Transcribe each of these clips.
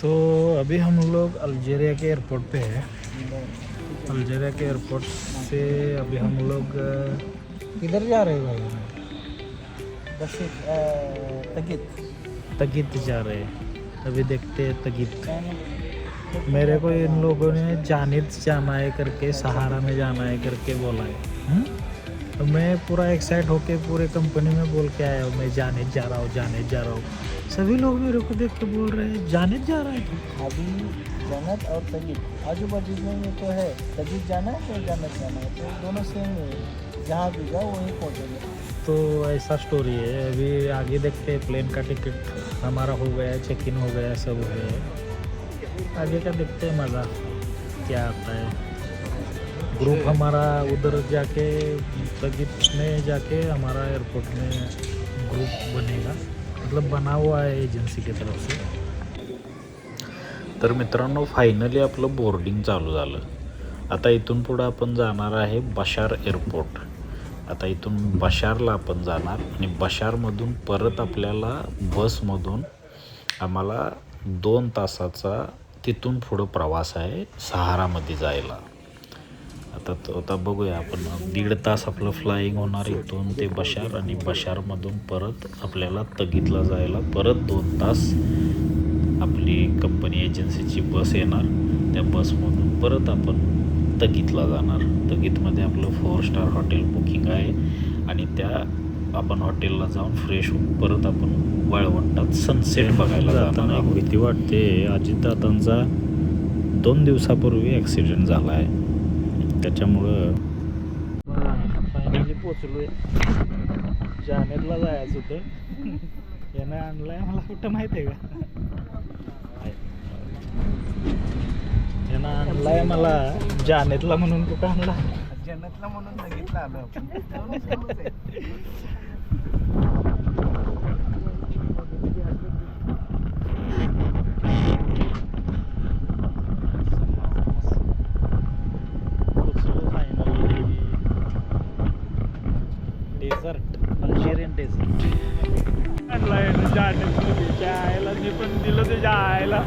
तो अभी हम लोग अल्जीरिया के एयरपोर्ट पे हैं। अल्जीरिया के एयरपोर्ट से अभी हम लोग किधर जा रहे हैं भाई? बस तगित तगित जा रहे हैं। अभी देखते हैं तगित। मेरे को इन लोगों ने जानित जाना है करके, सहारा में जाना है करके बोला है। तो मैं पूरा एक्साइट होके पूरे कंपनी में बोल के आया हूँ मैं जानित जा रहा हूँ, जानित जा रहा हूँ। सभी लोग मेरे को देख के बोल रहे हैं जानित जा रहा है तू। अभी जन्नत और तगित आजू बाजू में तो है। तगित जाना है तो जन्नत जाना है, तो दोनों सेम है। जहाँ भी जाओ वहीं पहुँचेंगे। तो ऐसा स्टोरी है। अभी आगे देखते हैं। प्लेन का टिकट हमारा हो गया है, चेक इन हो गया है, सब हो गया है। आगे का देखते हैं मज़ा क्या आता है। ग्रुप हमारा उधर जाके तगित में जाके हमारा एयरपोर्ट में ग्रुप बनेगा, मतलब बना हुआ है एजन्सी की तरफ से। तर मित्रांनो फायनली आपलं बोर्डिंग चालू झालं। आता इथून पुढं आपण जाणार आहे बशार एअरपोर्ट। आता इथून बशारला आपण जाणार आणि बशारमधून परत आपल्याला बसमधून आम्हाला 2 तासाचा तिथून पुढं प्रवास आहे सहारामध्ये जायला। आता बघूया आपण 1.5 तास आपलं फ्लाइंग होणार इथून ते बशार आणि बशारमधून परत आपल्याला तगितला जायला परत 2 तास आपली कंपनी एजन्सीची बस येणार। त्या बसमधून परत आपण तगितला जाणार। तगितमध्ये आपलं 4 स्टार हॉटेल बुकिंग आहे आणि त्या आपण हॉटेलला जाऊन फ्रेश होऊन परत आपण वाळवंटात सनसेट बघायला जाताना एक भीती वाटते। अजितदादांचा 2 दिवसापूर्वी ॲक्सिडेंट झाला आहे, त्याच्यामुळं फायनली पोचलोय। जानेरला जायचं होतं, यानं आणलाय मला कुठं माहिती आहे का? यानं आणलाय मला जानेतला म्हणून कुठं आणला? जन्नतला म्हणून तगितला आलो आपण। दोन्ही सेमच आहे। डेझर्ट, अल्जेरियन डेझर्ट आणलाय जानेच्या आयला। मी पण दिलं ते जायला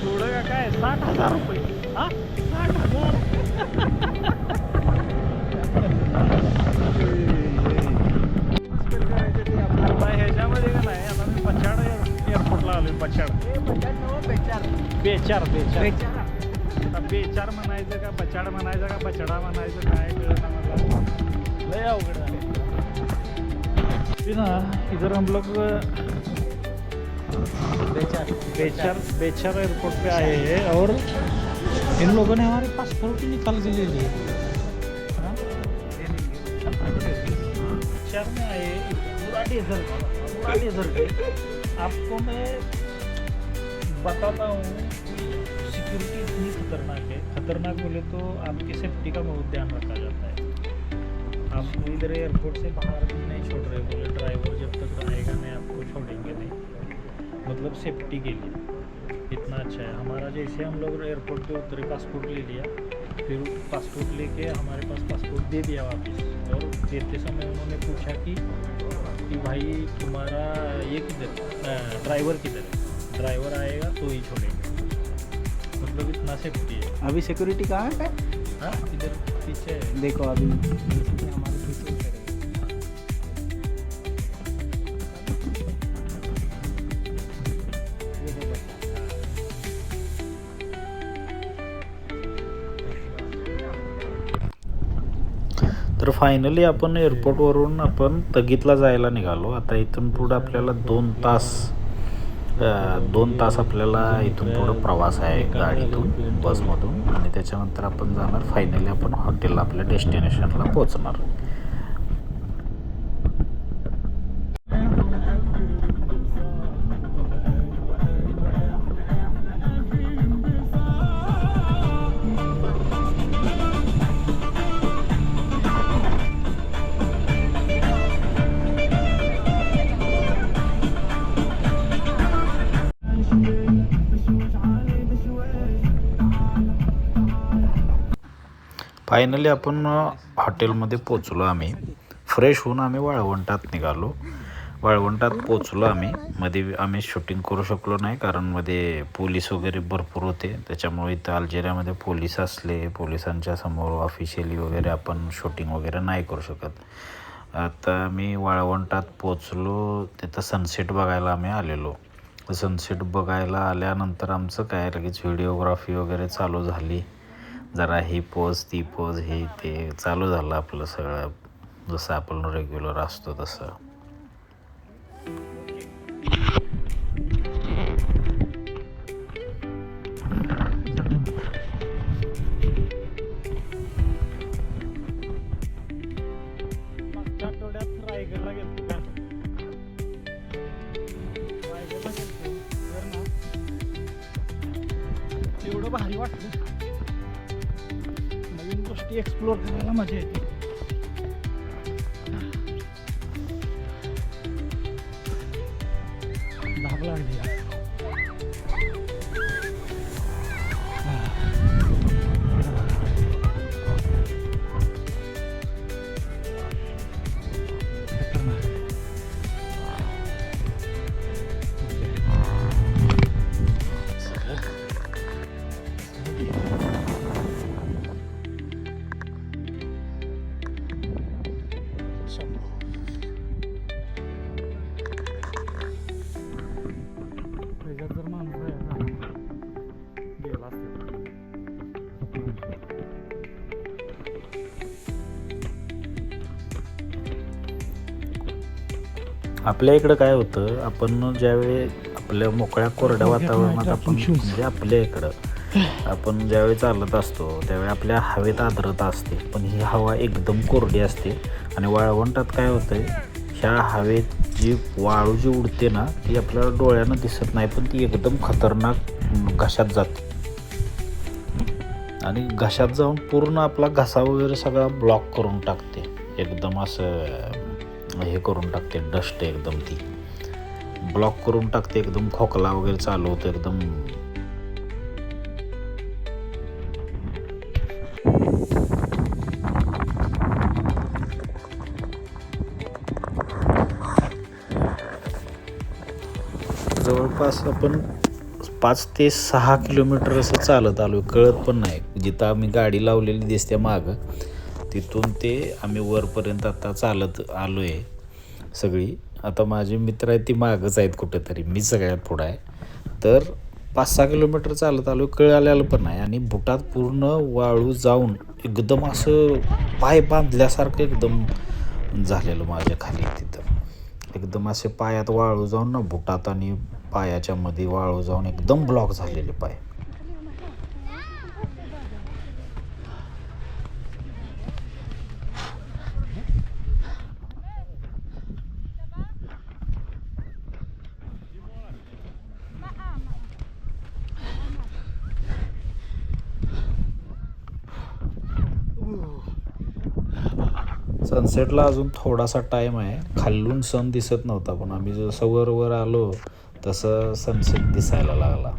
थोडं का काय 60,000 रुपये। हा 60,000 ह्याच्यामध्ये का नाही। आता मी पछाड एअरपोर्टला आलोय। पछाड बेचार आता बेचार म्हणायचं का पछाड म्हणायचं का पछडा म्हणायचं काय कळलं मला। लय अवघड झाले ना। इधर हम लोग बेचार एयरपोर्ट पे आए हैं और इन लोगों ने हमारे पासपोर्ट निकाल के ले लिए। बेचार में आए पूरा डेजर्ट है। आपको मैं बताता हूँ सिक्योरिटी इतनी खतरनाक है। खतरनाक बोले तो आपकी सेफ्टी का बहुत ध्यान रखा जाता है। आपको इधर एयरपोर्ट से बाहर भी नहीं छोड़ रहे, बोले ड्राइवर जब तक आएगा नहीं आपको छोड़ेंगे नहीं, मतलब सेफ्टी के लिए इतना अच्छा है हमारा। जैसे हम लोग एयरपोर्ट पे उतरे, पासपोर्ट ले लिया, फिर पासपोर्ट लेके हमारे पास पासपोर्ट दे दिया वापस। और देते समय उन्होंने पूछा कि भाई तुम्हारा ये किधर, ड्राइवर किधर है? ड्राइवर आएगा तो ही छोड़ेंगे, मतलब इतना सेफ्टी है। अभी सिक्योरिटी कहाँ है? हाँ इधर पीछे है। देखो अभी हमारे पीछे खड़े। तर फायनली आपण एअरपोर्टवरून आपण तगितला जायला निघालो। आता इथून पुढं आपल्याला 2 तास आपल्याला इथून पुढं प्रवास आहे गाडीतून, बसमधून। आणि त्याच्यानंतर आपण जाणार फायनली आपण हॉटेलला, आपल्या डेस्टिनेशनला पोहोचणार। फायनली आपण हॉटेलमध्ये पोचलो। आम्ही फ्रेश होऊन आम्ही वाळवंटात निघालो। वाळवंटात पोचलो आम्ही. मध्ये आम्ही शूटिंग करू शकलो नाही कारण मध्ये पोलीस वगैरे भरपूर होते. त्याच्यामुळे इथं अल्जेरियामध्ये पोलीस असले, पोलिसांच्या समोर ऑफिशियली वगैरे आपण शूटिंग वगैरे नाही करू शकत. आता आम्ही वाळवंटात पोचलो. तिथं सनसेट बघायला आम्ही आलेलो. सनसेट बघायला आल्यानंतर आमचं काय लगेच व्हिडिओग्राफी वगैरे चालू झाली. जरा ही पोज ती पोज हे ते चालू झालं आपलं सगळं, जसं आपण रेग्युलर असतो तसं. मागच्या आठवड्यात रायगडला गेलतो का? रायगडला गेलतो तर ना एवढं भारी वाटलं. नवीन गोष्टी एक्सप्लोर करायला मजा येते. धाप लागली यार. त्याच्यात जर माणूस राहिला गेला असता. आपल्या इकडं काय होतं, आपण ज्यावेळी आपल्या मोकळ्या कोरड्या वातावरणात आपण म्हणजे आपल्या इकडं आपण ज्यावेळी चालत असतो त्यावेळी आपल्या हवेत आर्द्रता असते, पण ही हवा एकदम कोरडी असते. आणि वाळवंटात काय होतंय, ह्या हवेत जी वाळू जी उडते ना ती आपल्याला डोळ्यानं दिसत नाही, पण ती एकदम खतरनाक घशात जाते. आणि घशात जाऊन पूर्ण आपला घसा वगैरे सगळा ब्लॉक करून टाकते. एकदम असं हे करून टाकते, डस्ट एकदम ती ब्लॉक करून टाकते. एकदम खोकला वगैरे चालू होतं एकदम. जवळपास आपण 5 ते 6 किलोमीटर असं चालत आलो, कळत पण नाही. जिथं आम्ही गाडी लावलेली दिसते मागं, तिथून ते आम्ही वरपर्यंत आता चालत आलो आहे सगळी. आता माझे मित्र आहेत ती मागंच आहेत कुठेतरी, मी सगळ्यात पुढं आहे. तर 5-6 किलोमीटर चालत आलो, कळालेलं पण नाही. आणि बुटात पूर्ण वाळू जाऊन एकदम असं पाय बांधल्यासारखं एकदम झालेलं माझ्या खाली. तिथं एकदम असे पायात वाळू जाऊन ना, बुटात आणि पायाच्या मध्ये वाळू जाऊन एकदम ब्लॉक झालेले पाय. सनसेटला अजून थोडासा टाईम आहे. खालून सन दिसत नव्हता, पण आम्ही जसं वर आलो तसं सनसेट दिसायला लागला.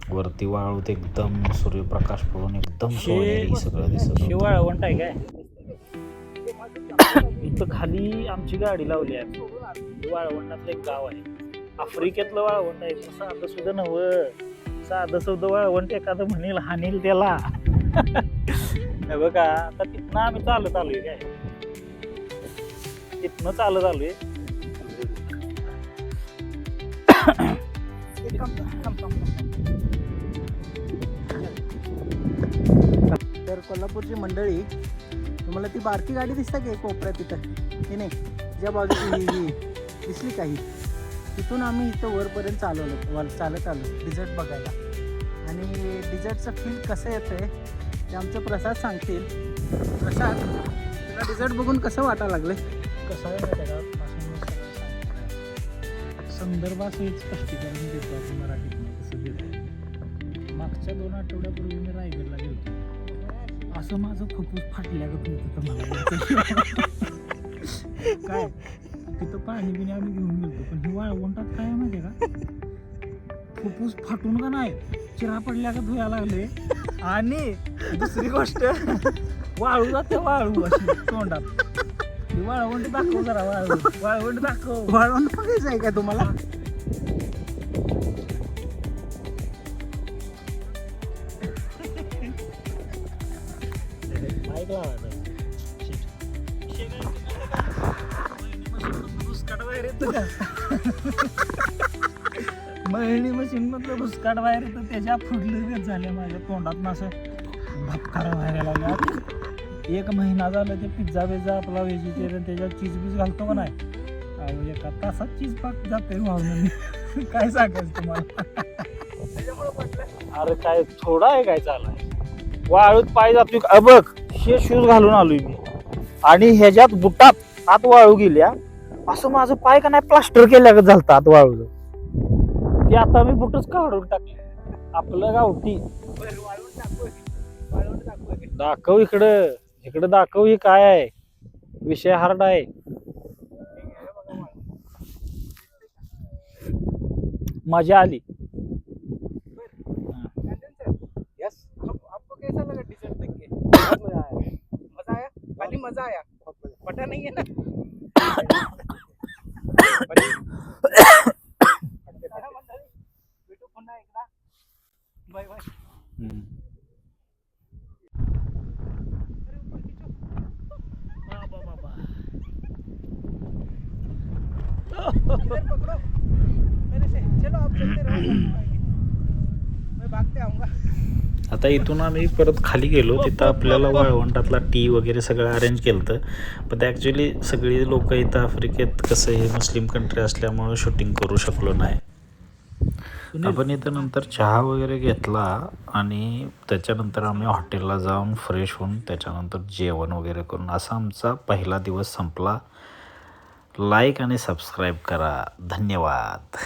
वरती वाळूत एकदम सूर्यप्रकाश पडून एकदम सोनेरी सगळं दिसत होतं. वाळवंट आहे काय इथं खाली आमची गाडी लावली आहे. वाळवंटातलं एक गाव आहे, आफ्रिकेतलं वाळवंट आहे. साधं सुद्धा नव्हं, साधं सुद्धा वाळवंट एखादं म्हणेल हानील त्याला. बघा आता तिथनं आम्ही चालत आलोय काय, तिथनं चालत आलोय. तर कोल्हापूरची मंडळी, तुम्हाला ती बारकी गाडी दिसते की कोपऱ्यात तिथं, की नाही ज्या बाजूची ही दिसली काही, तिथून आम्ही इथं वरपर्यंत चालत आलो डिझर्ट बघायला. आणि डिझर्टचं फील कसं येतं आहे ते आमचं प्रसाद सांगतील. प्रसाद, तुला डिझर्ट बघून कसं वाटायला लागलं? कसं आहे माहिती आहे का, संदर्भासहित स्पष्टीकरण देतो आपण मराठीतनं, कसं देतो. मागच्या 2 आठवड्यापूर्वी मी रायगडला गेलो. असं माझं फुफ्फुस फाटल्यागत होतं मला. काय तिथं पाणी बिणी आम्ही घेऊन गेलो, पण हे वाळवंटात काय माहिती आहे का, फुफ्फुस फाटून का नाही चिरा पडल्यागत व्हायला लागले. आणि दुसरी गोष्ट, वाळू जाते वाळू अशी तोंडात. ती वाळवंट दाखव जरा, वाळवंट दाखव. वाळवंट बघायचं आहे का तुम्हाला? माईक लावायचा. भुसकाट बाहेर येतं का? मळणी मशीन मधलं भुसकाट बाहेर येतं, त्याच्या फुडलं झाल्या माझ्या तोंडात असं भपकारा बाहेर लागला. 1 महिना झाला ते पिझ्झा बिझ्झा आपला व्हेजिटेरियन त्याच्यात चीज बीज घालतो का नाही, अहो 1 तासात चीज पाक जाते वाहून. काय सांगायचं तुम्हाला. अरे काय थोडा आहे काय चालाय, वाळूत पाय जातोय. बघ हे शूज घालून आलोय मी आणि ह्याच्यात बुटात आत वाळू गेल्या, असं माझं पाय का नाही प्लास्टर केल्यागत झालतं आत वाळू. ते आता मी बुटच काढून टाकले आपलं गावठी. दाखव इकडं, इकडं दाखव. ही काय आहे विषय, हार्ड आहे. मजा आली. यस, आपको कैसा लगा डिजर्ट देख के? बहुत मजा आया. मजा आया, खाली मजा आया, पटा नहीं है ना. भेटू पुन्हा एकदा. Bye bye. इधर पकड़ो मेरे से, चलो आप चलते रहो, मैं भागते आऊंगा. आता इथून आम्ही परत खाली गेलो. तिथं आपल्याला वाळवंटातला टी वगैरे सगळं अरेंज केलं होतं. पण ते ॲक्च्युली सगळी लोक इथं आफ्रिकेत कसं हे मुस्लिम कंट्री असल्यामुळं शूटिंग करू शकलो नाही. आपण इथं नंतर चहा वगैरे घेतला आणि त्याच्यानंतर आम्ही हॉटेलला जाऊन फ्रेश होऊन त्याच्यानंतर जेवण वगैरे करून असा आमचा पहिला दिवस संपला. लाईक आणि सबस्क्राईब करा. धन्यवाद.